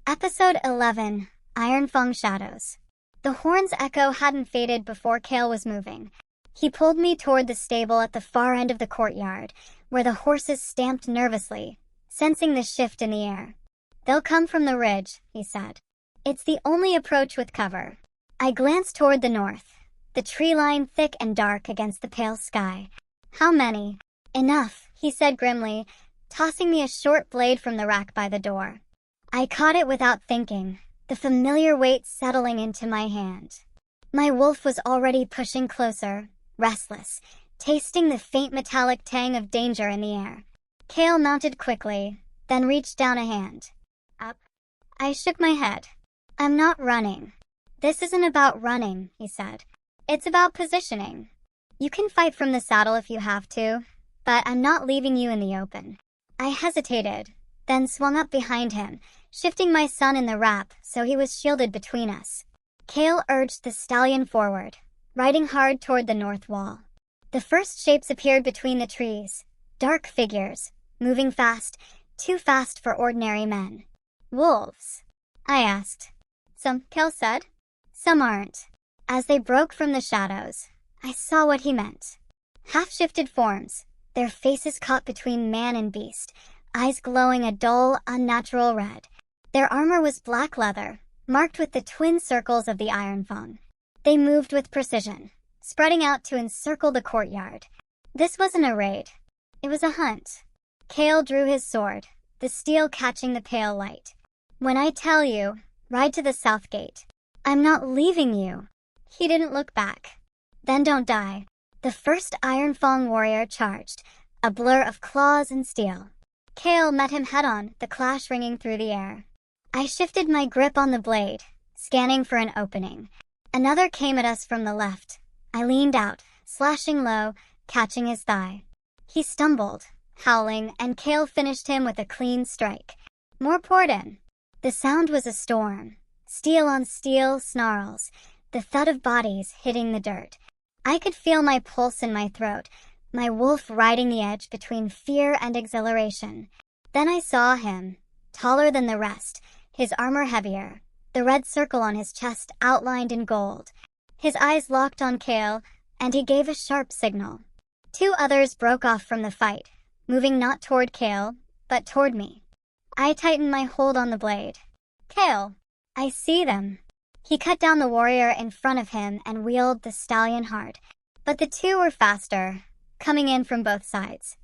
Episode 11, Ironfang Shadows. The horn's echo hadn't faded before Kale was moving. He pulled me toward the stable at the far end of the courtyard, where the horses stamped nervously, sensing the shift in the air. "They'll come from the ridge," he said. "It's the only approach with cover." I glanced toward the north, the tree line thick and dark against the pale sky. "How many?" "Enough," he said grimly, tossing me a short blade from the rack by the door. I caught it without thinking, the familiar weight settling into my hand. My wolf was already pushing closer, restless, tasting the faint metallic tang of danger in the air. Kale mounted quickly, then reached down a hand. "Up." I shook my head. "I'm not running." "This isn't about running," he said. "It's about positioning. You can fight from the saddle if you have to, but I'm not leaving you in the open." I hesitated, then swung up behind him, shifting my son in the wrap so he was shielded between us. Kale urged the stallion forward, riding hard toward the north wall. The first shapes appeared between the trees, dark figures, moving fast, too fast for ordinary men. "Wolves?" I asked. "Some," Kale said. "Some aren't." As they broke from the shadows, I saw what he meant. Half-shifted forms, their faces caught between man and beast, eyes glowing a dull, unnatural red. Their armor was black leather, marked with the twin circles of the Ironfang. They moved with precision, spreading out to encircle the courtyard. This wasn't a raid. It was a hunt. Kale drew his sword, the steel catching the pale light. "When I tell you, ride to the south gate. I'm not leaving you." He didn't look back. "Then don't die." The first Ironfang warrior charged, a blur of claws and steel. Kale met him head-on, the clash ringing through the air. I shifted my grip on the blade, scanning for an opening. Another came at us from the left. I leaned out, slashing low, catching his thigh. He stumbled, howling, and Kale finished him with a clean strike. More poured in. The sound was a storm. Steel on steel snarls, the thud of bodies hitting the dirt. I could feel my pulse in my throat, my wolf riding the edge between fear and exhilaration. Then I saw him, taller than the rest, his armor heavier, the red circle on his chest outlined in gold. His eyes locked on Kale, and he gave a sharp signal. Two others broke off from the fight, moving not toward Kale, but toward me. I tightened my hold on the blade. "Kale, I see them." He cut down the warrior in front of him and wheeled the stallion hard. But the two were faster, coming in from both sides.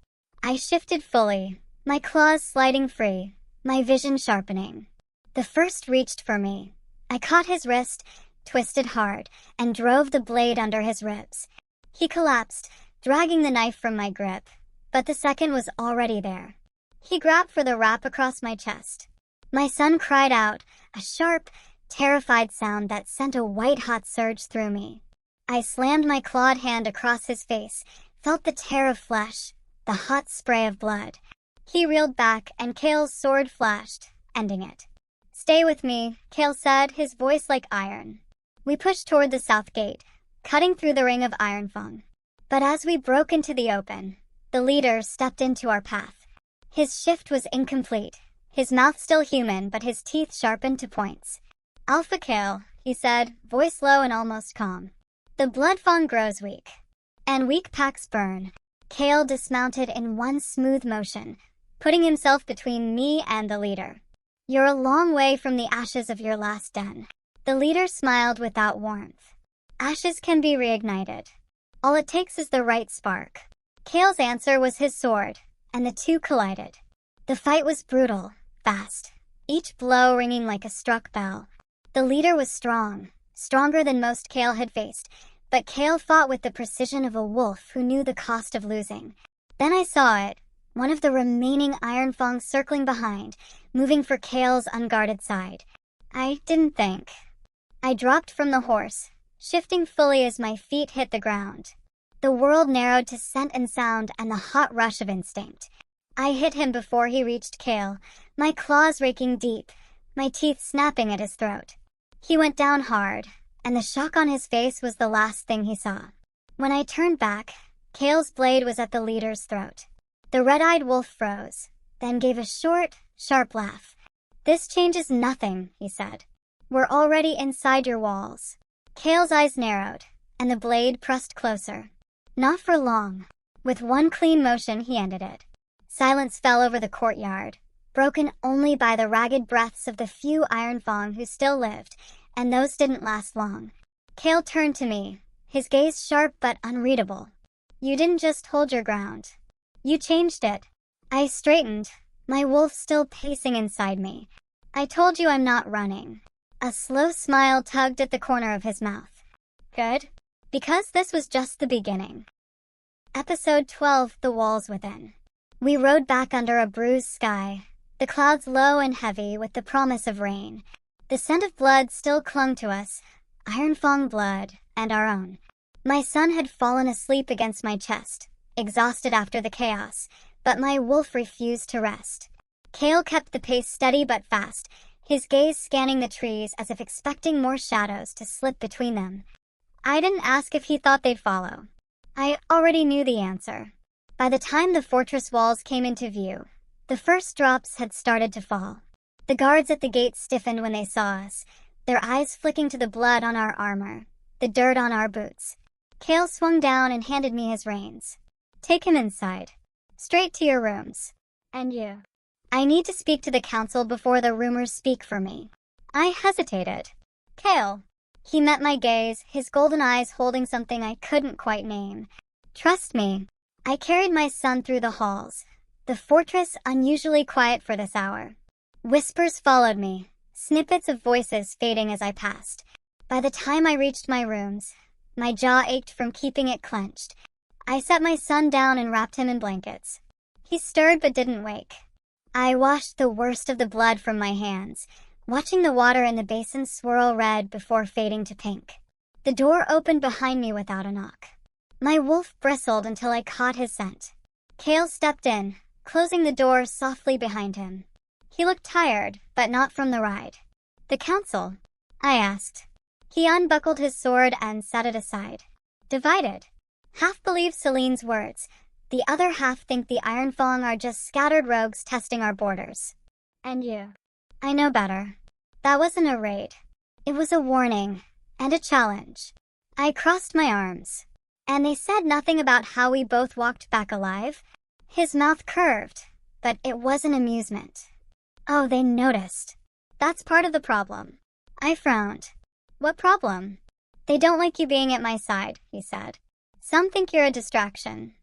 I shifted fully, my claws sliding free, my vision sharpening. The first reached for me. I caught his wrist, twisted hard, and drove the blade under his ribs. He collapsed, dragging the knife from my grip, but the second was already there. He grabbed for the wrap across my chest. My son cried out, a sharp, terrified sound that sent a white-hot surge through me. I slammed my clawed hand across his face, felt the tear of flesh, the hot spray of blood. He reeled back, and Kale's sword flashed, ending it. "Stay with me," Kale said, his voice like iron. We pushed toward the south gate, cutting through the ring of Ironfang. But as we broke into the open, the leader stepped into our path. His shift was incomplete, his mouth still human but his teeth sharpened to points. "Alpha Kale," he said, voice low and almost calm. "The Bloodfang grows weak. And weak packs burn." Kale dismounted in one smooth motion, putting himself between me and the leader. "You're a long way from the ashes of your last den." The leader smiled without warmth. "Ashes can be reignited. All it takes is the right spark." Kale's answer was his sword, and the two collided. The fight was brutal, fast, each blow ringing like a struck bell. The leader was strong, stronger than most Kale had faced, but Kale fought with the precision of a wolf who knew the cost of losing. Then I saw it, one of the remaining Ironfangs circling behind, moving for Kale's unguarded side. I didn't think. I dropped from the horse, shifting fully as my feet hit the ground. The world narrowed to scent and sound and the hot rush of instinct. I hit him before he reached Kale, my claws raking deep, my teeth snapping at his throat. He went down hard, and the shock on his face was the last thing he saw. When I turned back, Kale's blade was at the leader's throat. The red-eyed wolf froze, then gave a short, sharp laugh. This changes nothing, he said. We're already inside your walls. Kale's eyes narrowed, and the blade pressed closer. Not for long. With one clean motion, he ended it. Silence fell over the courtyard, broken only by the ragged breaths of the few Ironfang who still lived, and those didn't last long. Kale turned to me, his gaze sharp but unreadable. You didn't just hold your ground. You changed it. I straightened, my wolf still pacing inside me. I told you I'm not running. A slow smile tugged at the corner of his mouth. Good. Because this was just the beginning. Episode 12, The Walls Within. We rode back under a bruised sky, the clouds low and heavy with the promise of rain. The scent of blood still clung to us, Ironfang blood, and our own. My son had fallen asleep against my chest, exhausted after the chaos, but my wolf refused to rest. Kale kept the pace steady but fast, his gaze scanning the trees as if expecting more shadows to slip between them. I didn't ask if he thought they'd follow. I already knew the answer. By the time the fortress walls came into view, the first drops had started to fall. The guards at the gate stiffened when they saw us, their eyes flicking to the blood on our armor, the dirt on our boots. Kale swung down and handed me his reins. Take him inside. Straight to your rooms. And you. I need to speak to the council before the rumors speak for me. I hesitated. Kale. He met my gaze, his golden eyes holding something I couldn't quite name. Trust me. I carried my son through the halls, the fortress unusually quiet for this hour. Whispers followed me, snippets of voices fading as I passed. By the time I reached my rooms, my jaw ached from keeping it clenched. I set my son down and wrapped him in blankets. He stirred but didn't wake. I washed the worst of the blood from my hands, watching the water in the basin swirl red before fading to pink. The door opened behind me without a knock. My wolf bristled until I caught his scent. Kale stepped in, closing the door softly behind him. He looked tired, but not from the ride. The council? I asked. He unbuckled his sword and set it aside. Divided. Half believe Celine's words. The other half think the Ironfang are just scattered rogues testing our borders. And you? I know better. That wasn't a raid. It was a warning. And a challenge. I crossed my arms. And they said nothing about how we both walked back alive. His mouth curved, but it wasn't amusement. Oh, they noticed. That's part of the problem. I frowned. What problem? They don't like you being at my side, he said. Some think you're a distraction.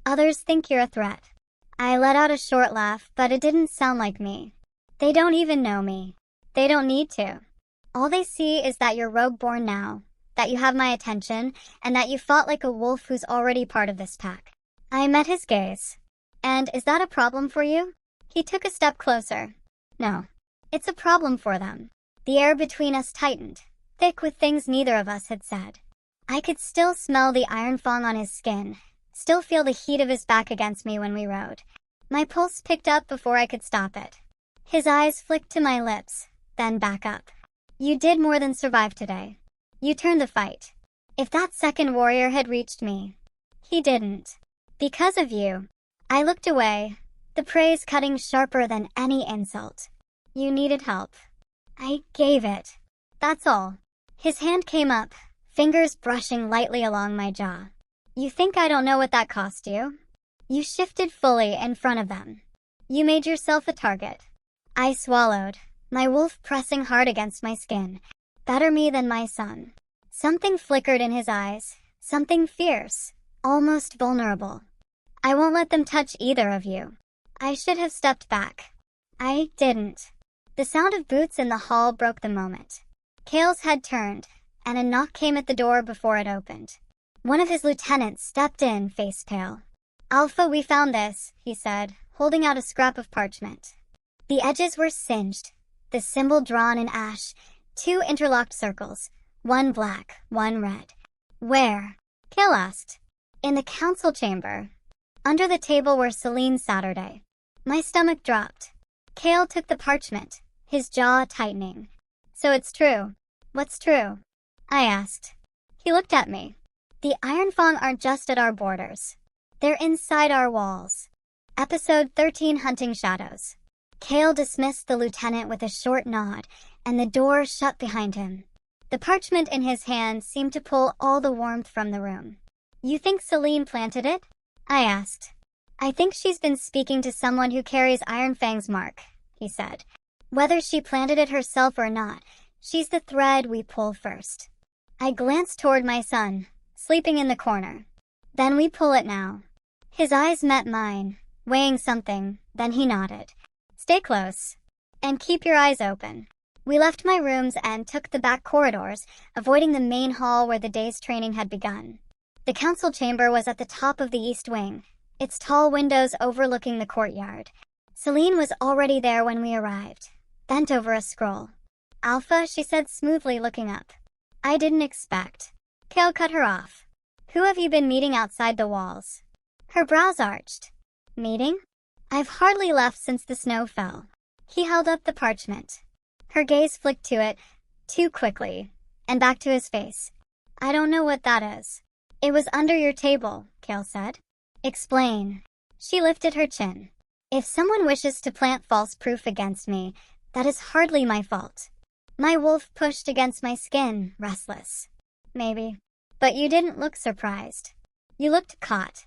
Others think you're a threat. I let out a short laugh, but it didn't sound like me. They don't even know me. They don't need to. All they see is that you're rogue-born now, that you have my attention, and that you fought like a wolf who's already part of this pack. I met his gaze. And is that a problem for you? He took a step closer. No. It's a problem for them. The air between us tightened, thick with things neither of us had said. I could still smell the Ironfang on his skin, still feel the heat of his back against me when we rode. My pulse picked up before I could stop it. His eyes flicked to my lips, then back up. You did more than survive today. You turned the fight. If that second warrior had reached me. He didn't. Because of you. I looked away, the praise cutting sharper than any insult. You needed help. I gave it. That's all. His hand came up, fingers brushing lightly along my jaw. You think I don't know what that cost you? You shifted fully in front of them. You made yourself a target. I swallowed, my wolf pressing hard against my skin. Better me than my son. Something flickered in his eyes, something fierce, almost vulnerable. I won't let them touch either of you. I should have stepped back. I didn't. The sound of boots in the hall broke the moment. Kale's head turned, and a knock came at the door before it opened. One of his lieutenants stepped in, face pale. Alpha, we found this, he said, holding out a scrap of parchment. The edges were singed, the symbol drawn in ash, 2 interlocked circles, one black, one red. Where? Kale asked. In the council chamber. Under the table where Celine Saturday. My stomach dropped. Kale took the parchment, his jaw tightening. So it's true. What's true? I asked. He looked at me. The Ironfang aren't just at our borders. They're inside our walls. Episode 13, Hunting Shadows. Kale dismissed the lieutenant with a short nod, and the door shut behind him. The parchment in his hand seemed to pull all the warmth from the room. "You think Celine planted it?" I asked. "I think she's been speaking to someone who carries Ironfang's mark," he said. "Whether she planted it herself or not, she's the thread we pull first." I glanced toward my son, sleeping in the corner. "Then we pull it now." His eyes met mine, weighing something, then he nodded. "Stay close. And keep your eyes open." We left my rooms and took the back corridors, avoiding the main hall where the day's training had begun. The council chamber was at the top of the east wing, its tall windows overlooking the courtyard. Celine was already there when we arrived, bent over a scroll. "Alpha," she said smoothly, looking up. "I didn't expect." Kale cut her off. "Who have you been meeting outside the walls?" Her brows arched. "Meeting? I've hardly left since the snow fell." He held up the parchment. Her gaze flicked to it, too quickly, and back to his face. "I don't know what that is." "It was under your table," Kale said. "Explain." She lifted her chin. "If someone wishes to plant false proof against me, that is hardly my fault." My wolf pushed against my skin, restless. "Maybe. But you didn't look surprised. You looked caught."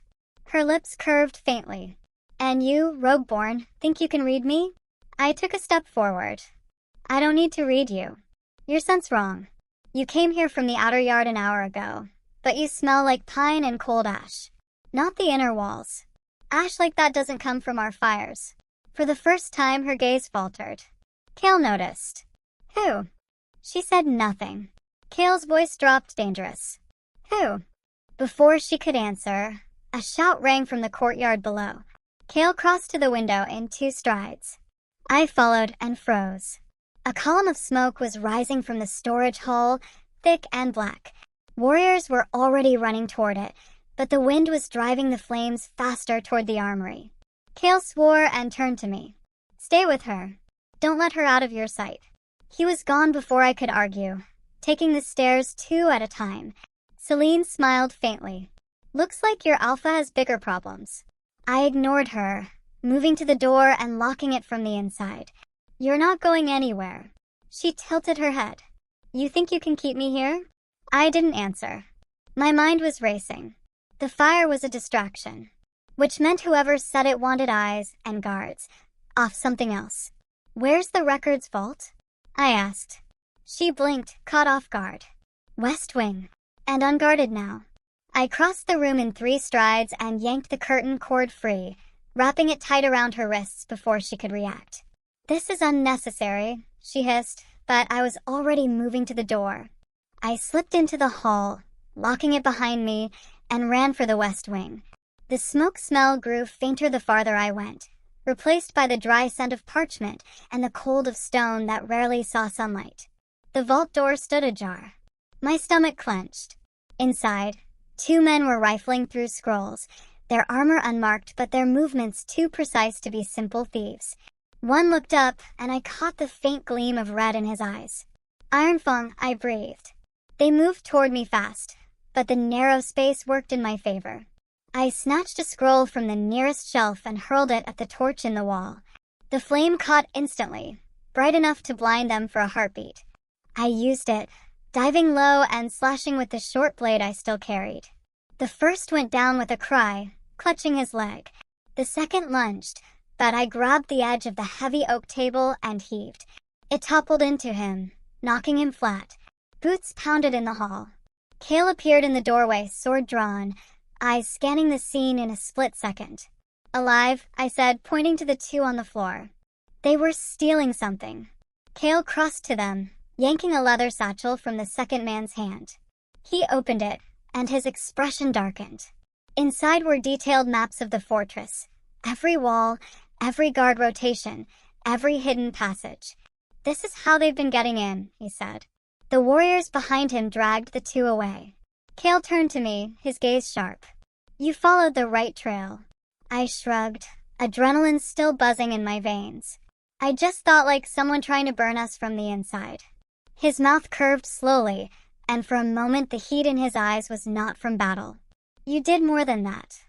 Her lips curved faintly. "And you, Rogueborn, think you can read me?" I took a step forward. "I don't need to read you. Your scent's wrong. You came here from the outer yard an hour ago, but you smell like pine and cold ash. Not the inner walls. Ash like that doesn't come from our fires." For the first time, her gaze faltered. Kale noticed. "Who?" She said nothing. Kale's voice dropped, dangerous. "Who?" Before she could answer, a shout rang from the courtyard below. Kale crossed to the window in 2 strides. I followed and froze. A column of smoke was rising from the storage hall, thick and black. Warriors were already running toward it, but the wind was driving the flames faster toward the armory. Kale swore and turned to me. "Stay with her. Don't let her out of your sight." He was gone before I could argue, taking the stairs 2 at a time. Celine smiled faintly. "Looks like your alpha has bigger problems." I ignored her, moving to the door and locking it from the inside. "You're not going anywhere." She tilted her head. "You think you can keep me here?" I didn't answer. My mind was racing. The fire was a distraction, which meant whoever set it wanted eyes and guards off something else. "Where's the records vault?" I asked. She blinked, caught off guard. "West wing. And unguarded now." I crossed the room in 3 strides and yanked the curtain cord free, wrapping it tight around her wrists before she could react. "This is unnecessary," she hissed, but I was already moving to the door. I slipped into the hall, locking it behind me, and ran for the west wing. The smoke smell grew fainter the farther I went, replaced by the dry scent of parchment and the cold of stone that rarely saw sunlight. The vault door stood ajar. My stomach clenched. Inside, 2 men were rifling through scrolls, their armor unmarked but their movements too precise to be simple thieves. One looked up, and I caught the faint gleam of red in his eyes. "Ironfang," I breathed. They moved toward me fast, but the narrow space worked in my favor. I snatched a scroll from the nearest shelf and hurled it at the torch in the wall. The flame caught instantly, bright enough to blind them for a heartbeat. I used it, diving low and slashing with the short blade I still carried. The first went down with a cry, clutching his leg. The second lunged, but I grabbed the edge of the heavy oak table and heaved. It toppled into him, knocking him flat. Boots pounded in the hall. Kale appeared in the doorway, sword drawn, eyes scanning the scene in a split second. "Alive," I said, pointing to the 2 on the floor. They were stealing something. Kale crossed to them, yanking a leather satchel from the second man's hand. He opened it, and his expression darkened. Inside were detailed maps of the fortress. Every wall, every guard rotation, every hidden passage. "This is how they've been getting in," he said. The warriors behind him dragged the 2 away. Kale turned to me, his gaze sharp. "You followed the right trail." I shrugged, adrenaline still buzzing in my veins. "I just thought like someone trying to burn us from the inside." His mouth curved slowly, and for a moment the heat in his eyes was not from battle. "You did more than that.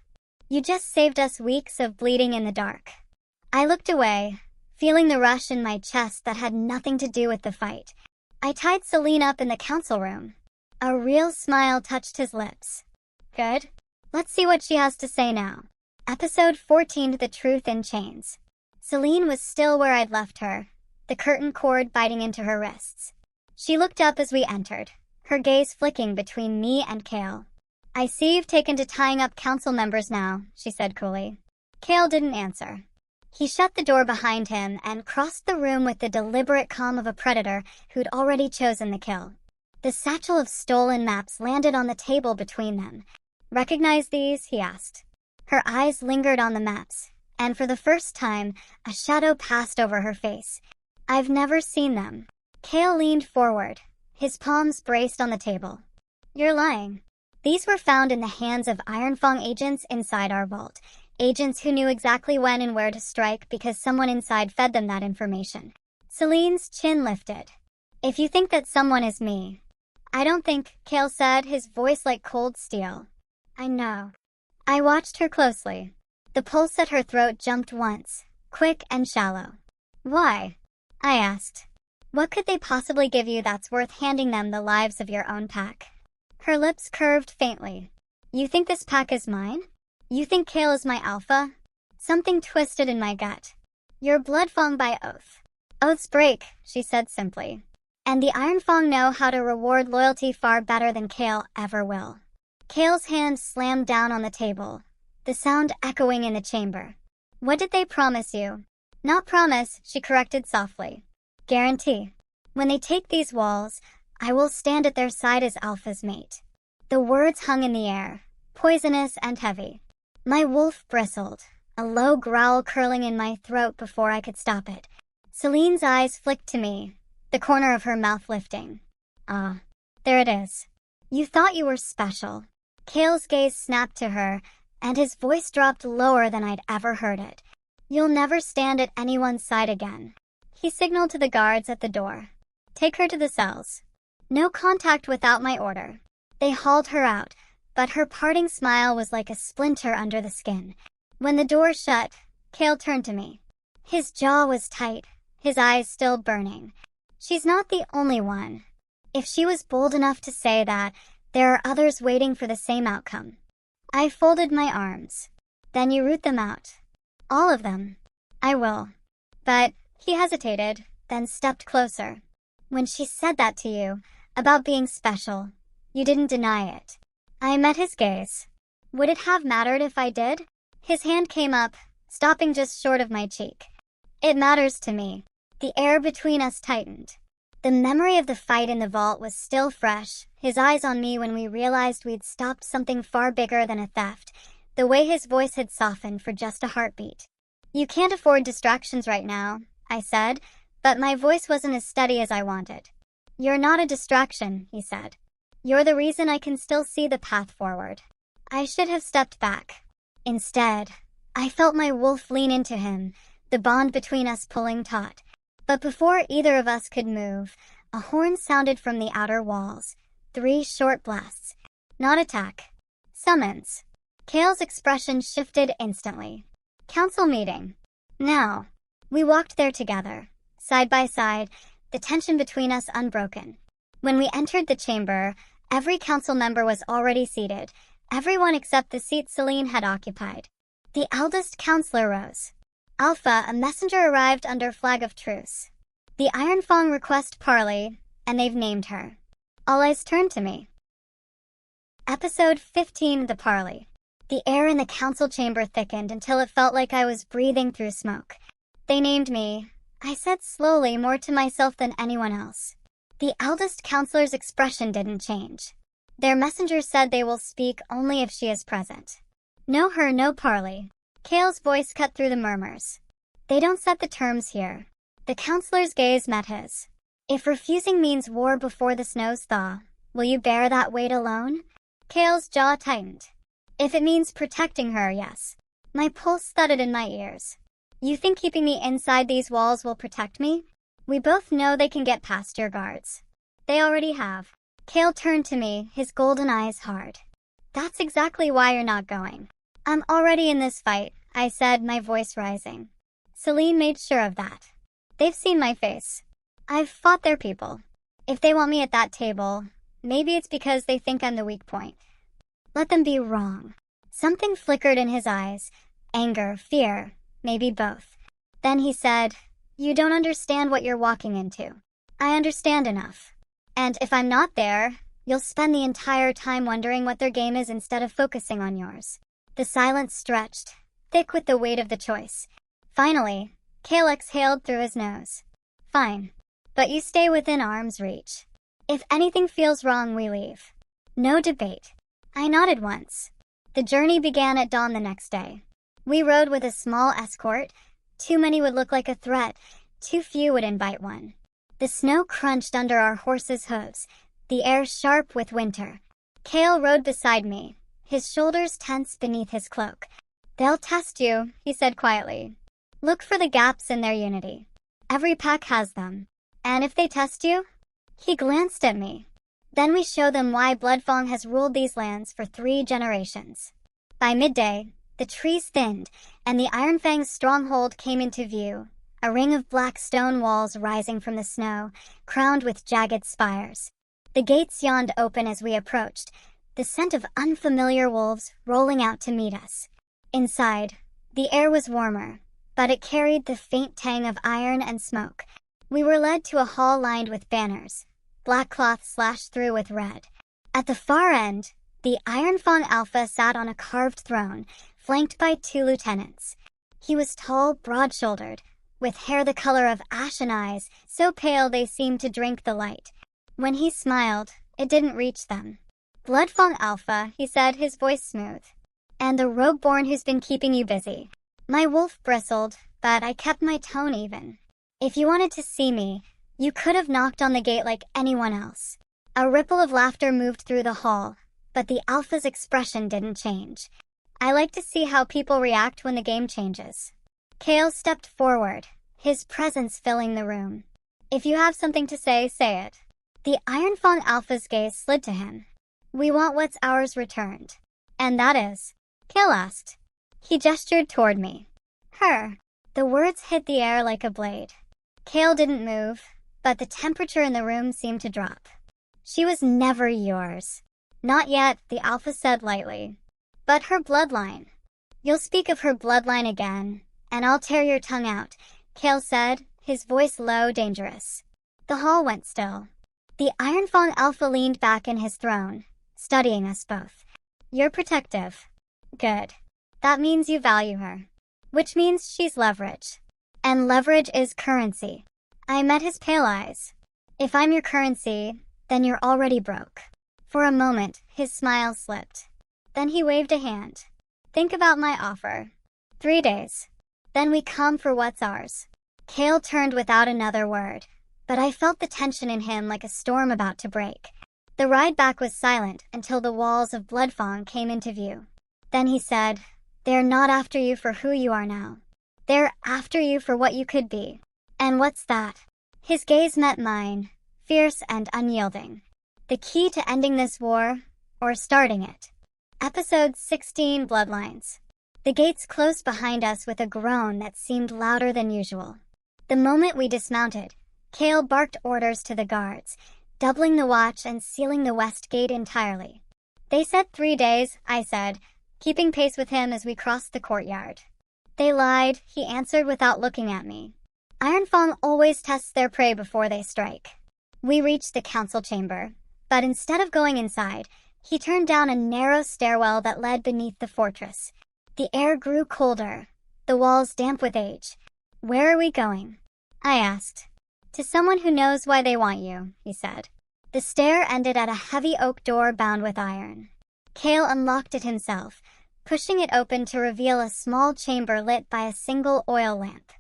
You just saved us weeks of bleeding in the dark." I looked away, feeling the rush in my chest that had nothing to do with the fight. I tied Celine up in the council room. A real smile touched his lips. Good. Let's see what she has to say now. Episode 14, The Truth in Chains. Celine was still where I'd left her, the curtain cord biting into her wrists. She looked up as we entered, her gaze flicking between me and Kale. I see you've taken to tying up council members now, she said coolly. Kale didn't answer. He shut the door behind him and crossed the room with the deliberate calm of a predator who'd already chosen the kill. The satchel of stolen maps landed on the table between them. Recognize these? He asked. Her eyes lingered on the maps, and for the first time, a shadow passed over her face. I've never seen them. Kale leaned forward, his palms braced on the table. You're lying. These were found in the hands of Ironfang agents inside our vault, agents who knew exactly when and where to strike because someone inside fed them that information. Celine's chin lifted. If you think that someone is me. I don't think, Kale said, his voice like cold steel. I know. I watched her closely. The pulse at her throat jumped once, quick and shallow. Why? I asked. What could they possibly give you that's worth handing them the lives of your own pack? Her lips curved faintly. You think this pack is mine? You think Kale is my alpha? Something twisted in my gut. You're Bloodfang by oath. Oaths break, she said simply. And the Ironfang know how to reward loyalty far better than Kale ever will. Kale's hand slammed down on the table, the sound echoing in the chamber. What did they promise you? Not promise, she corrected softly. Guarantee. When they take these walls, I will stand at their side as Alpha's mate. The words hung in the air, poisonous and heavy. My wolf bristled, a low growl curling in my throat before I could stop it. Celine's eyes flicked to me, the corner of her mouth lifting. Ah, there it is. You thought you were special. Kale's gaze snapped to her, and his voice dropped lower than I'd ever heard it. You'll never stand at anyone's side again. He signaled to the guards at the door. Take her to the cells. No contact without my order. They hauled her out, but her parting smile was like a splinter under the skin. When the door shut, Kale turned to me. His jaw was tight, his eyes still burning. She's not the only one. If she was bold enough to say that, there are others waiting for the same outcome. I folded my arms. Then you root them out. All of them. I will. But, he hesitated, then stepped closer. When she said that to you, about being special, you didn't deny it. I met his gaze. Would it have mattered if I did? His hand came up, stopping just short of my cheek. It matters to me. The air between us tightened. The memory of the fight in the vault was still fresh, his eyes on me when we realized we'd stopped something far bigger than a theft, the way his voice had softened for just a heartbeat. You can't afford distractions right now, I said, but my voice wasn't as steady as I wanted. You're not a distraction, he said. You're the reason I can still see the path forward. I should have stepped back. Instead, I felt my wolf lean into him, the bond between us pulling taut. But before either of us could move, a horn sounded from the outer walls. 3 short blasts. Not attack. Summons. Kale's expression shifted instantly. Council meeting. Now. We walked there together, side by side, the tension between us unbroken. When we entered the chamber, every council member was already seated, everyone except the seat Celine had occupied. The eldest counselor rose. Alpha, a messenger arrived under flag of truce. The Ironfang request parley, and they've named her. All eyes turned to me. Episode 15, The Parley. The air in the council chamber thickened until it felt like I was breathing through smoke. They named me, I said slowly, more to myself than anyone else. The eldest counselor's expression didn't change. Their messenger said they will speak only if she is present. Know her, no parley. Kale's voice cut through the murmurs. They don't set the terms here. The counselor's gaze met his. If refusing means war before the snows thaw, will you bear that weight alone? Kale's jaw tightened. If it means protecting her, yes. My pulse thudded in my ears. You think keeping me inside these walls will protect me? We both know they can get past your guards. They already have. Kale turned to me, his golden eyes hard. That's exactly why you're not going. I'm already in this fight, I said, my voice rising. Celine made sure of that. They've seen my face. I've fought their people. If they want me at that table, maybe it's because they think I'm the weak point. Let them be wrong. Something flickered in his eyes. Anger, fear, maybe both. Then he said, "You don't understand what you're walking into. I understand enough. And if I'm not there, you'll spend the entire time wondering what their game is instead of focusing on yours." The silence stretched, thick with the weight of the choice. Finally, Cale exhaled through his nose. "Fine. But you stay within arm's reach. If anything feels wrong, we leave. No debate." I nodded once. The journey began at dawn the next day. We rode with a small escort. Too many would look like a threat. Too few would invite one. The snow crunched under our horses' hooves, the air sharp with winter. Cale rode beside me, his shoulders tense beneath his cloak. "They'll test you," he said quietly. "Look for the gaps in their unity. Every pack has them. And if they test you?" He glanced at me. "Then we show them why Bloodfang has ruled these lands for 3 generations." By midday, the trees thinned, and the Ironfang's stronghold came into view, a ring of black stone walls rising from the snow, crowned with jagged spires. The gates yawned open as we approached, the scent of unfamiliar wolves rolling out to meet us. Inside, the air was warmer, but it carried the faint tang of iron and smoke. We were led to a hall lined with banners, black cloth slashed through with red. At the far end, the Ironfang Alpha sat on a carved throne, flanked by 2 lieutenants. He was tall, broad-shouldered, with hair the color of ash and eyes so pale they seemed to drink the light. When he smiled, it didn't reach them. "Bloodfang Alpha," he said, his voice smooth. "And the rogue-born who's been keeping you busy." My wolf bristled, but I kept my tone even. "If you wanted to see me, you could have knocked on the gate like anyone else." A ripple of laughter moved through the hall, but the Alpha's expression didn't change. "I like to see how people react when the game changes." Cale stepped forward, his presence filling the room. "If you have something to say, say it." The Ironfang Alpha's gaze slid to him. "We want what's ours returned." "And that is?" Cale asked. He gestured toward me. "Her." The words hit the air like a blade. Cale didn't move, but the temperature in the room seemed to drop. "She was never yours." "Not yet," the Alpha said lightly. "But her bloodline." "You'll speak of her bloodline again, and I'll tear your tongue out," Cale said, his voice low, dangerous. The hall went still. The Ironfang Alpha leaned back in his throne, studying us both. "You're protective." "Good. That means you value her. Which means she's leverage. And leverage is currency." I met his pale eyes. "If I'm your currency, then you're already broke." For a moment, his smile slipped. Then he waved a hand. "Think about my offer. 3 days. Then we come for what's ours." Cale turned without another word, but I felt the tension in him like a storm about to break. The ride back was silent until the walls of Bloodfang came into view. Then he said, "They're not after you for who you are now. They're after you for what you could be." "And what's that?" His gaze met mine, fierce and unyielding. "The key to ending this war, or starting it." Episode 16, Bloodlines. The gates closed behind us with a groan that seemed louder than usual. The moment we dismounted, Cale barked orders to the guards, doubling the watch and sealing the west gate entirely. "They said 3 days," I said, keeping pace with him as we crossed the courtyard. "They lied," he answered without looking at me. "Ironfang always tests their prey before they strike." We reached the council chamber, but instead of going inside, he turned down a narrow stairwell that led beneath the fortress. The air grew colder, the walls damp with age. "Where are we going?" I asked. "To someone who knows why they want you," he said. The stair ended at a heavy oak door bound with iron. Cale unlocked it himself, pushing it open to reveal a small chamber lit by a single oil lamp.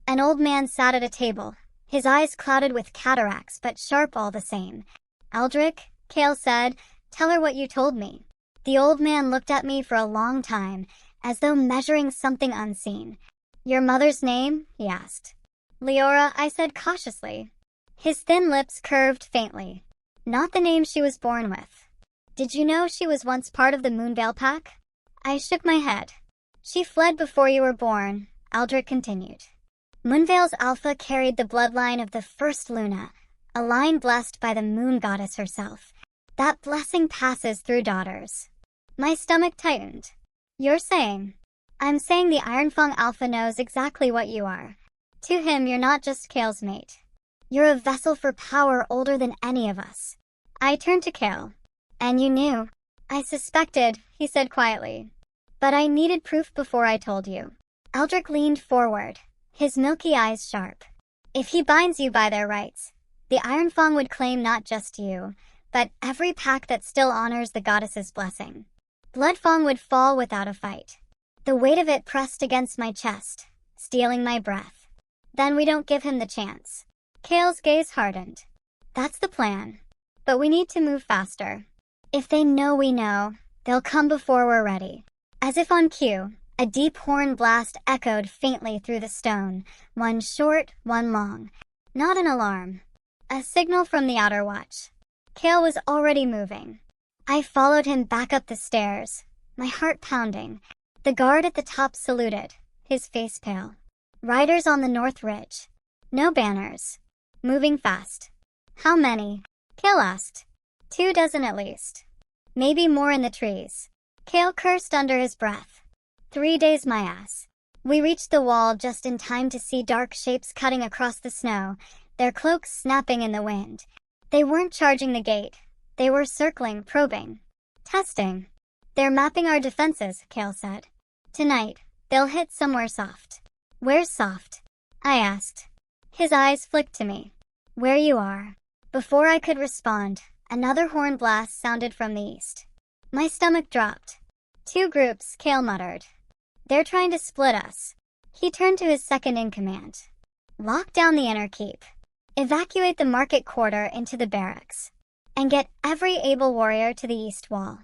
An old man sat at a table, his eyes clouded with cataracts but sharp all the same. "Eldrick," Cale said, "tell her what you told me." The old man looked at me for a long time, as though measuring something unseen. "Your mother's name?" he asked. "Leora," I said cautiously. His thin lips curved faintly. "Not the name she was born with." "Did you know she was once part of the Moonveil Pack?" I shook my head. "She fled before you were born," Eldrick continued. Moonveil's alpha carried the bloodline of the first Luna, a line blessed by the moon goddess herself. That blessing passes through daughters. My stomach tightened. You're saying? I'm saying the Ironfang Alpha knows exactly what you are. To him, you're not just Kale's mate. You're a vessel for power older than any of us. I turned to Kale. And you knew. I suspected, he said quietly. But I needed proof before I told you. Eldrick leaned forward, his milky eyes sharp. If he binds you by their rights, the Ironfang would claim not just you, but every pack that still honors the goddess's blessing. Bloodfang would fall without a fight. The weight of it pressed against my chest, stealing my breath. Then we don't give him the chance. Kale's gaze hardened. That's the plan. But we need to move faster. If they know we know, they'll come before we're ready. As if on cue, a deep horn blast echoed faintly through the stone, one short, one long. Not an alarm. A signal from the outer watch. Kale was already moving. I followed him back up the stairs, my heart pounding. The guard at the top saluted, his face pale. Riders on the north ridge. No banners. Moving fast. How many? Kale asked. 24 at least. Maybe more in the trees. Kale cursed under his breath. 3 days my ass. We reached the wall just in time to see dark shapes cutting across the snow, their cloaks snapping in the wind. They weren't charging the gate. They were circling, probing. Testing. They're mapping our defenses, Kale said. Tonight, they'll hit somewhere soft. Where's soft? I asked. His eyes flicked to me. Where you are. Before I could respond, another horn blast sounded from the east. My stomach dropped. 2 groups, Kale muttered. They're trying to split us. He turned to his second in command. Lock down the inner keep. Evacuate the market quarter into the barracks. And get every able warrior to the east wall.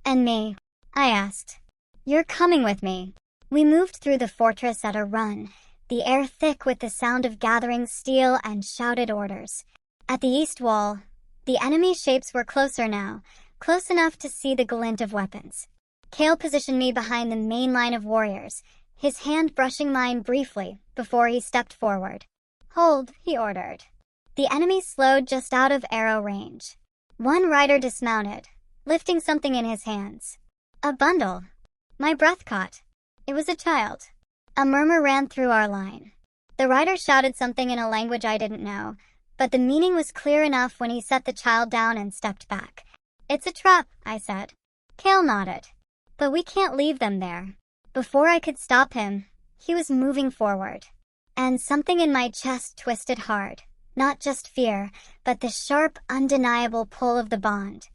And me? I asked. You're coming with me. We moved through the fortress at a run, the air thick with the sound of gathering steel and shouted orders. At the east wall, the enemy shapes were closer now, close enough to see the glint of weapons. Kale positioned me behind the main line of warriors, his hand brushing mine briefly before he stepped forward. Hold, he ordered. The enemy slowed just out of arrow range. One rider dismounted, lifting something in his hands. A bundle. My breath caught. It was a child. A murmur ran through our line. The rider shouted something in a language I didn't know, but the meaning was clear enough when he set the child down and stepped back. It's a trap, I said. Kale nodded. But we can't leave them there. Before I could stop him, he was moving forward. And something in my chest twisted hard. Not just fear, but the sharp, undeniable pull of the bond.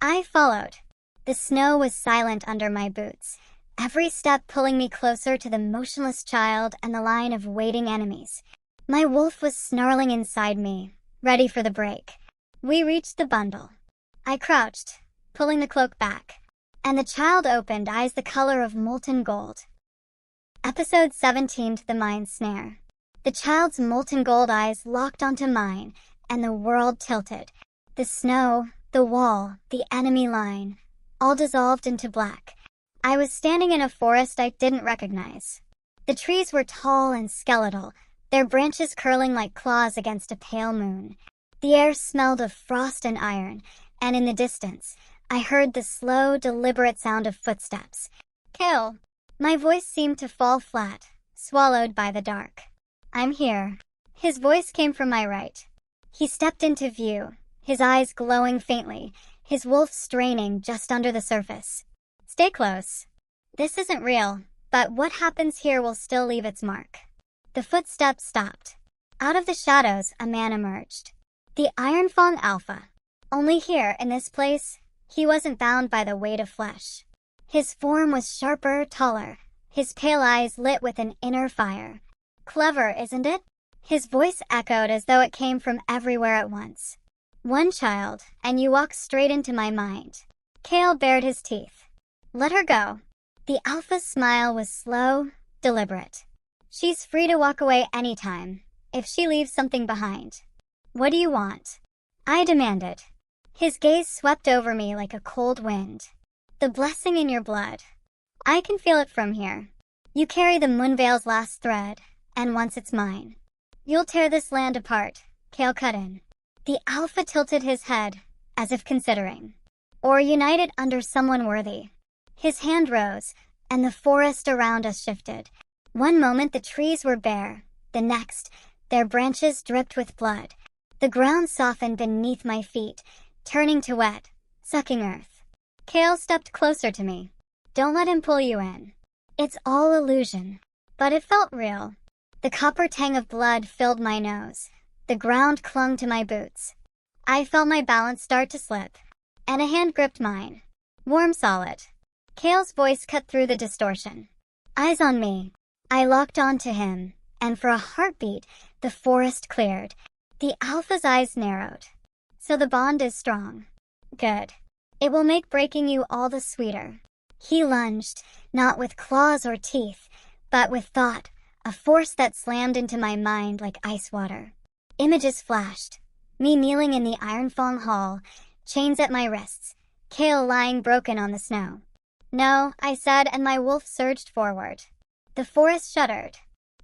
I followed. The snow was silent under my boots, every step pulling me closer to the motionless child and the line of waiting enemies. My wolf was snarling inside me, ready for the break. We reached the bundle. I crouched, pulling the cloak back, and the child opened, eyes the color of molten gold. Episode 17, The Mind Snare. The child's molten gold eyes locked onto mine, and the world tilted. The snow, the wall, the enemy line, all dissolved into black. I was standing in a forest I didn't recognize. The trees were tall and skeletal, their branches curling like claws against a pale moon. The air smelled of frost and iron, and in the distance, I heard the slow, deliberate sound of footsteps. Kill! My voice seemed to fall flat, swallowed by the dark. I'm here. His voice came from my right. He stepped into view, his eyes glowing faintly, his wolf straining just under the surface. Stay close. This isn't real, but what happens here will still leave its mark. The footsteps stopped. Out of the shadows, a man emerged. The Ironfang Alpha. Only here, in this place, he wasn't bound by the weight of flesh. His form was sharper, taller, his pale eyes lit with an inner fire. Clever, isn't it? His voice echoed as though it came from everywhere at once. One child, and you walk straight into my mind. Kale bared his teeth. Let her go. The Alpha's smile was slow, deliberate. She's free to walk away anytime, if she leaves something behind. What do you want? I demanded. His gaze swept over me like a cold wind. The blessing in your blood. I can feel it from here. You carry the Moonveil's last thread, and once it's mine. You'll tear this land apart, Kale cut in. The alpha tilted his head, as if considering. Or united under someone worthy. His hand rose, and the forest around us shifted. One moment the trees were bare, the next, their branches dripped with blood. The ground softened beneath my feet, turning to wet, sucking earth. Kale stepped closer to me. Don't let him pull you in. It's all illusion. But it felt real. The copper tang of blood filled my nose. The ground clung to my boots. I felt my balance start to slip, and a hand gripped mine. Warm, solid. Kale's voice cut through the distortion. Eyes on me. I locked onto him, and for a heartbeat, the forest cleared. The alpha's eyes narrowed. So the bond is strong. Good. It will make breaking you all the sweeter. He lunged, not with claws or teeth, but with thought, a force that slammed into my mind like ice water. Images flashed. Me kneeling in the Ironfang Hall, chains at my wrists, Kale lying broken on the snow. No, I said, and my wolf surged forward. The forest shuddered.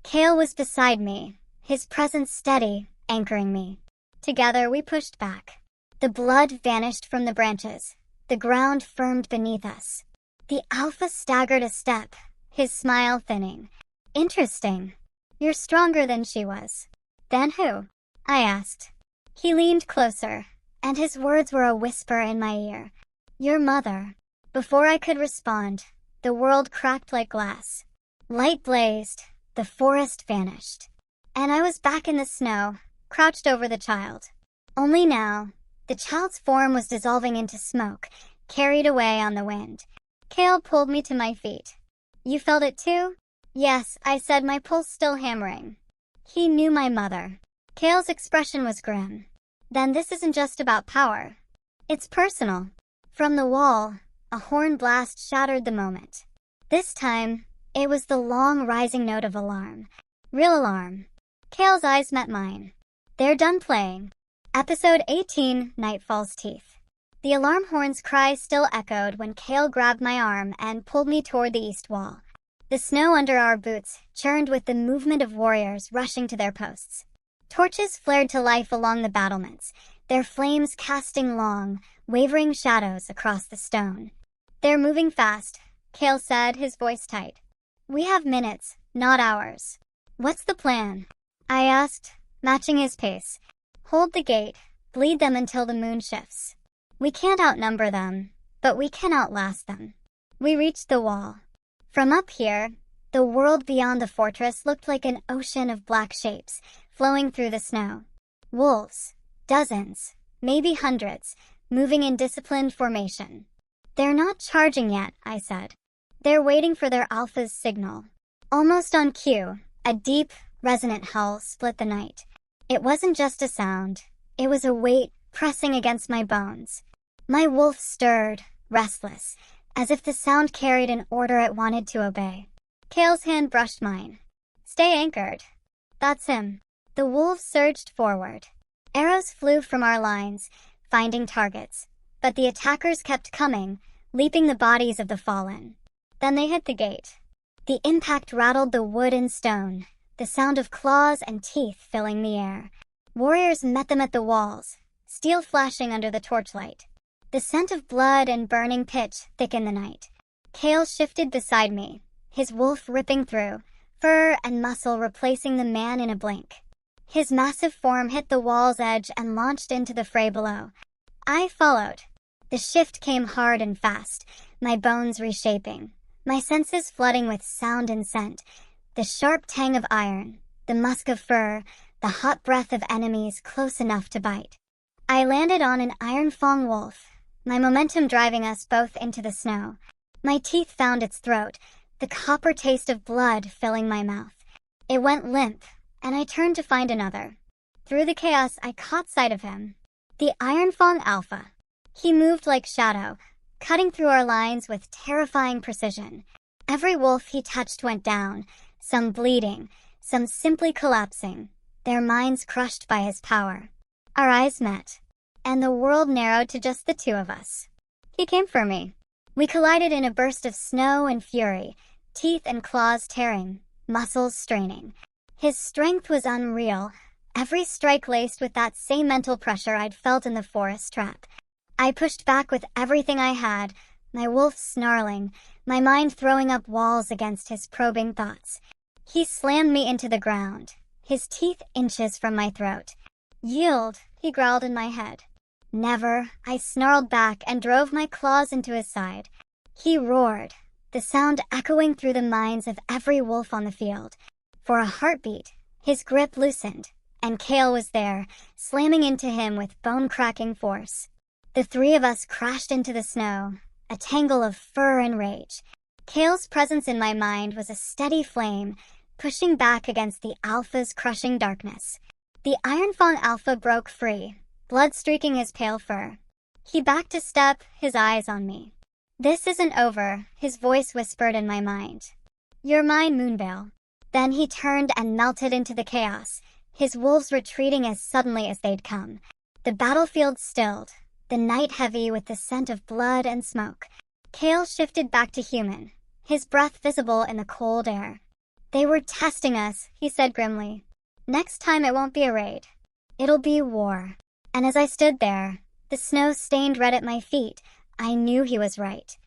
Kale was beside me, his presence steady, anchoring me. Together we pushed back. The blood vanished from the branches. The ground firmed beneath us. The alpha staggered a step, his smile thinning. Interesting. You're stronger than she was. Than who? I asked. He leaned closer, and his words were a whisper in my ear. Your mother. Before I could respond, the world cracked like glass. Light blazed, the forest vanished. And I was back in the snow, crouched over the child. Only now, the child's form was dissolving into smoke, carried away on the wind. Kale pulled me to my feet. You felt it too? Yes, I said, my pulse still hammering. He knew my mother. Kale's expression was grim. Then this isn't just about power. It's personal. From the wall, a horn blast shattered the moment. This time, it was the long rising note of alarm. Real alarm. Kale's eyes met mine. They're done playing. Episode 18, Nightfall's Teeth. The alarm horn's cry still echoed when Kale grabbed my arm and pulled me toward the east wall. The snow under our boots churned with the movement of warriors rushing to their posts. Torches flared to life along the battlements, their flames casting long, wavering shadows across the stone. They're moving fast, Kale said, his voice tight. We have minutes, not hours. What's the plan? I asked, matching his pace. Hold the gate, bleed them until the moon shifts. We can't outnumber them, but we can outlast them. We reached the wall. From up here, the world beyond the fortress looked like an ocean of black shapes, flowing through the snow. Wolves, dozens, maybe hundreds, moving in disciplined formation. They're not charging yet, I said. They're waiting for their alpha's signal. Almost on cue, a deep, resonant howl split the night. It wasn't just a sound. It was a weight pressing against my bones. My wolf stirred, restless, as if the sound carried an order it wanted to obey. Kale's hand brushed mine. Stay anchored. That's him. The wolves surged forward. Arrows flew from our lines, finding targets. But the attackers kept coming, leaping the bodies of the fallen. Then they hit the gate. The impact rattled the wood and stone, the sound of claws and teeth filling the air. Warriors met them at the walls, steel flashing under the torchlight. The scent of blood and burning pitch thickened the night. Kale shifted beside me, his wolf ripping through, fur and muscle replacing the man in a blink. His massive form hit the wall's edge and launched into the fray below. I followed. The shift came hard and fast, my bones reshaping, my senses flooding with sound and scent, the sharp tang of iron, the musk of fur, the hot breath of enemies close enough to bite. I landed on an Ironfang wolf, my momentum driving us both into the snow. My teeth found its throat, the copper taste of blood filling my mouth. It went limp, and I turned to find another. Through the chaos, I caught sight of him. The Ironfang Alpha. He moved like shadow, cutting through our lines with terrifying precision. Every wolf he touched went down, some bleeding, some simply collapsing, their minds crushed by his power. Our eyes met, and the world narrowed to just the two of us. He came for me. We collided in a burst of snow and fury, teeth and claws tearing, muscles straining. His strength was unreal, every strike laced with that same mental pressure I'd felt in the forest trap. I pushed back with everything I had, my wolf snarling, my mind throwing up walls against his probing thoughts. He slammed me into the ground, his teeth inches from my throat. "Yield," he growled in my head. "Never," I snarled back and drove my claws into his side. He roared, the sound echoing through the minds of every wolf on the field. For a heartbeat, his grip loosened, and Kale was there, slamming into him with bone-cracking force. The three of us crashed into the snow, a tangle of fur and rage. Kale's presence in my mind was a steady flame, pushing back against the Alpha's crushing darkness. The Ironfang Alpha broke free, blood streaking his pale fur. He backed a step, his eyes on me. "This isn't over," his voice whispered in my mind. "You're mine, Moonveil." Then he turned and melted into the chaos, his wolves retreating as suddenly as they'd come. The battlefield stilled, the night heavy with the scent of blood and smoke. Kale shifted back to human, his breath visible in the cold air. "They were testing us," he said grimly. "Next time it won't be a raid. It'll be war." And as I stood there, the snow stained red at my feet, I knew he was right.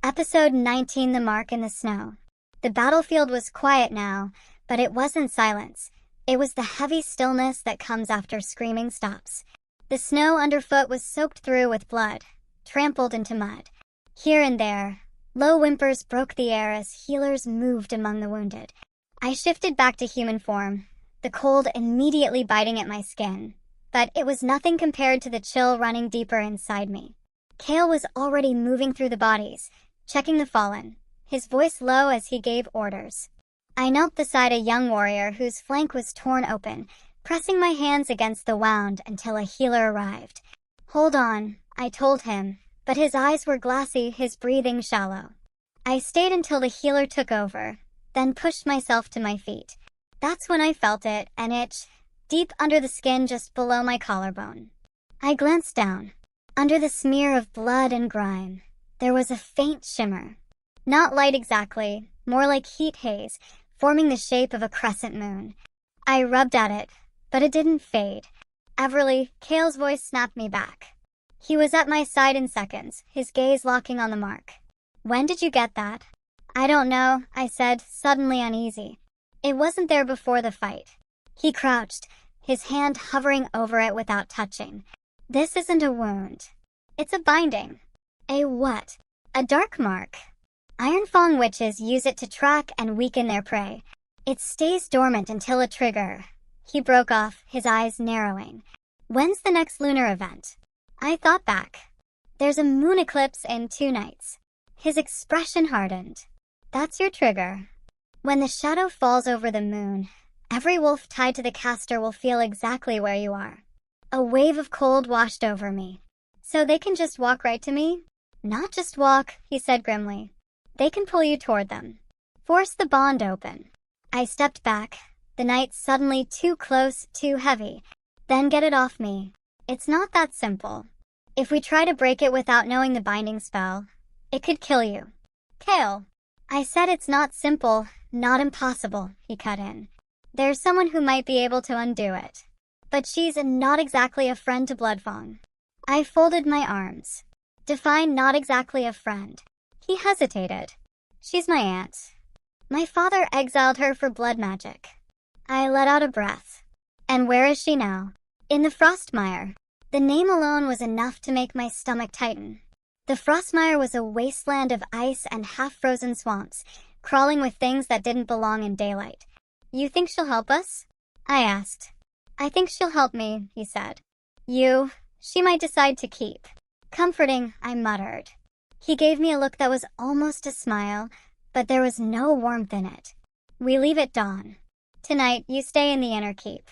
Episode 19, The Mark in the Snow. The battlefield was quiet now, but it wasn't silence. It was the heavy stillness that comes after screaming stops. The snow underfoot was soaked through with blood, trampled into mud. Here and there, low whimpers broke the air as healers moved among the wounded. I shifted back to human form, the cold immediately biting at my skin. But it was nothing compared to the chill running deeper inside me. Kale was already moving through the bodies, checking the fallen, his voice low as he gave orders. I knelt beside a young warrior whose flank was torn open, pressing my hands against the wound until a healer arrived. "Hold on," I told him, but his eyes were glassy, his breathing shallow. I stayed until the healer took over, then pushed myself to my feet. That's when I felt it, an itch, deep under the skin just below my collarbone. I glanced down. Under the smear of blood and grime, there was a faint shimmer. Not light exactly, more like heat haze, forming the shape of a crescent moon. I rubbed at it, but it didn't fade. "Everly," Kale's voice snapped me back. He was at my side in seconds, his gaze locking on the mark. "When did you get that?" "I don't know," I said, suddenly uneasy. "It wasn't there before the fight." He crouched, his hand hovering over it without touching. "This isn't a wound. It's a binding." "A what?" "A dark mark. Ironfang witches use it to track and weaken their prey. It stays dormant until a trigger." He broke off, his eyes narrowing. "When's the next lunar event?" I thought back. "There's a moon eclipse in 2 nights. His expression hardened. "That's your trigger. When the shadow falls over the moon, every wolf tied to the caster will feel exactly where you are." A wave of cold washed over me. "So they can just walk right to me?" "Not just walk," he said grimly. "They can pull you toward them. Force the bond open." I stepped back, the night suddenly too close, too heavy. "Then get it off me." "It's not that simple. If we try to break it without knowing the binding spell, it could kill you." "Kale." "I said it's not simple, not impossible," he cut in. "There's someone who might be able to undo it. But she's not exactly a friend to Bloodfang." I folded my arms. "Define not exactly a friend." He hesitated. "She's my aunt. My father exiled her for blood magic." I let out a breath. "And where is she now?" "In the Frostmire." The name alone was enough to make my stomach tighten. The Frostmire was a wasteland of ice and half-frozen swamps, crawling with things that didn't belong in daylight. "You think she'll help us?" I asked. "I think she'll help me," he said. She might decide to keep." "Comforting," I muttered. He gave me a look that was almost a smile, but there was no warmth in it. "We leave at dawn. Tonight, you stay in the inner keep.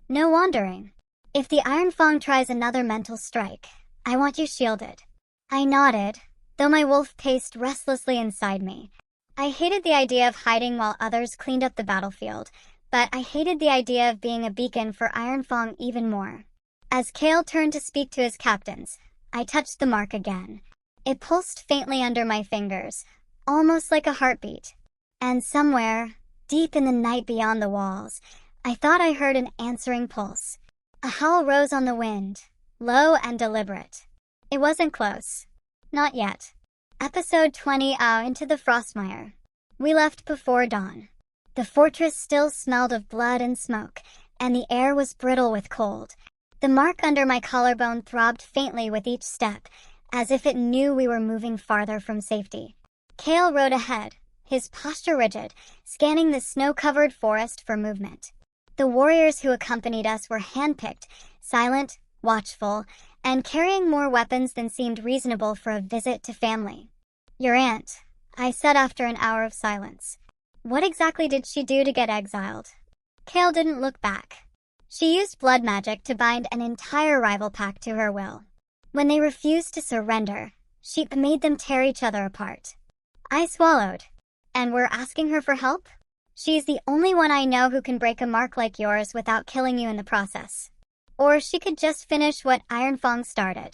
No wandering. If the Ironfang tries another mental strike, I want you shielded." I nodded, though my wolf paced restlessly inside me. I hated the idea of hiding while others cleaned up the battlefield, but I hated the idea of being a beacon for Ironfang even more. As Kale turned to speak to his captains, I touched the mark again. It pulsed faintly under my fingers, almost like a heartbeat. And somewhere, deep in the night beyond the walls, I thought I heard an answering pulse. A howl rose on the wind, low and deliberate. It wasn't close. Not yet. Episode 20 Into the Frostmire. We left before dawn. The fortress still smelled of blood and smoke, and the air was brittle with cold. The mark under my collarbone throbbed faintly with each step, as if it knew we were moving farther from safety. Kale rode ahead, his posture rigid, scanning the snow-covered forest for movement. The warriors who accompanied us were handpicked, silent, watchful, and carrying more weapons than seemed reasonable for a visit to family. "Your aunt," I said after an hour of silence. "What exactly did she do to get exiled?" Kale didn't look back. She used blood magic to bind an entire rival pack to her will. When they refused to surrender, she made them tear each other apart. I swallowed. "And we're asking her for help?" "She's the only one I know who can break a mark like yours without killing you in the process. Or she could just finish what Ironfang started."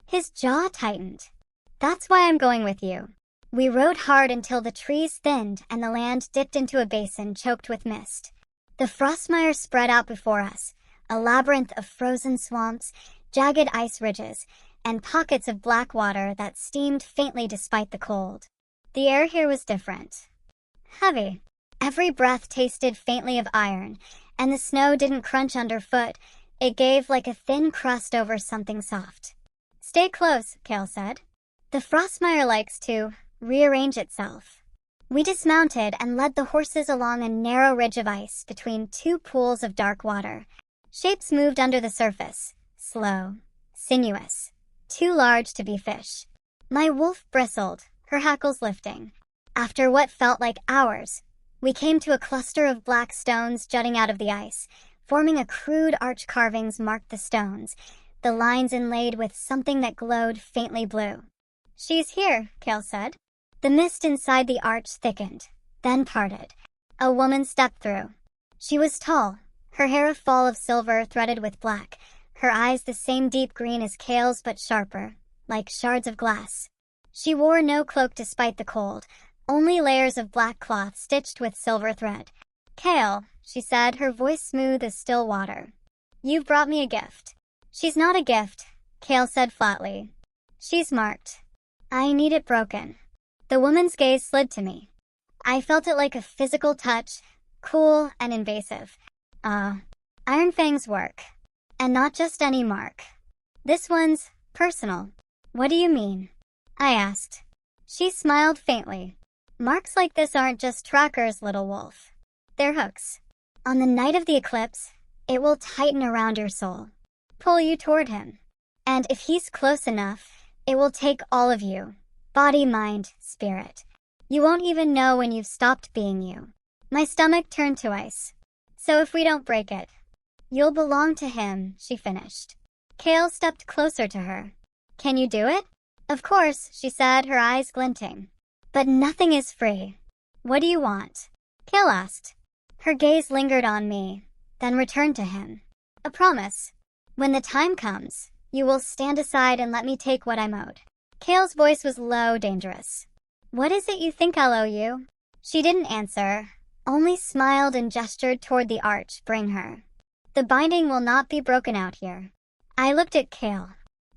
His jaw tightened. "That's why I'm going with you." We rode hard until the trees thinned and the land dipped into a basin choked with mist. The frostmire spread out before us, a labyrinth of frozen swamps, jagged ice ridges, and pockets of black water that steamed faintly despite the cold. The air here was different. Heavy. Every breath tasted faintly of iron, and the snow didn't crunch underfoot. It gave like a thin crust over something soft. "Stay close," Kale said. "The frostmire likes to rearrange itself." We dismounted and led the horses along a narrow ridge of ice between two pools of dark water. Shapes moved under the surface, slow, sinuous, too large to be fish. My wolf bristled, her hackles lifting. After what felt like hours, we came to a cluster of black stones jutting out of the ice. Forming a crude arch carvings marked the stones, the lines inlaid with something that glowed faintly blue. "She's here," Kale said. The mist inside the arch thickened, then parted. A woman stepped through. She was tall, her hair a fall of silver threaded with black, her eyes the same deep green as Kale's but sharper, like shards of glass. She wore no cloak despite the cold, only layers of black cloth stitched with silver thread. "Kale," she said, her voice smooth as still water. "You've brought me a gift." "She's not a gift," Kale said flatly. "She's marked. I need it broken." The woman's gaze slid to me. I felt it like a physical touch, cool and invasive. Ironfang's work. And not just any mark. "This one's personal." "What do you mean?" I asked. She smiled faintly. "Marks like this aren't just trackers, little wolf. They're hooks. On the night of the eclipse, it will tighten around your soul, pull you toward him. And if he's close enough, it will take all of you. Body, mind, spirit. You won't even know when you've stopped being you." My stomach turned to ice. "So if we don't break it, you'll belong to him," she finished. Kale stepped closer to her. "Can you do it?" "Of course," she said, her eyes glinting. "But nothing is free. What do you want?" Kale asked. Her gaze lingered on me, then returned to him. "A promise. When the time comes, you will stand aside and let me take what I'm owed." Kale's voice was low, dangerous. "What is it you think I'll owe you?" She didn't answer, only smiled and gestured toward the arch. "Bring her. The binding will not be broken out here." I looked at Kale.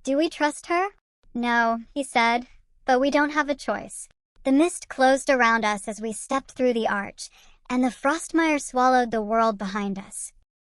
"Do we trust her?" "No," he said, "but we don't have a choice." The mist closed around us as we stepped through the arch, and the frostmire swallowed the world behind us.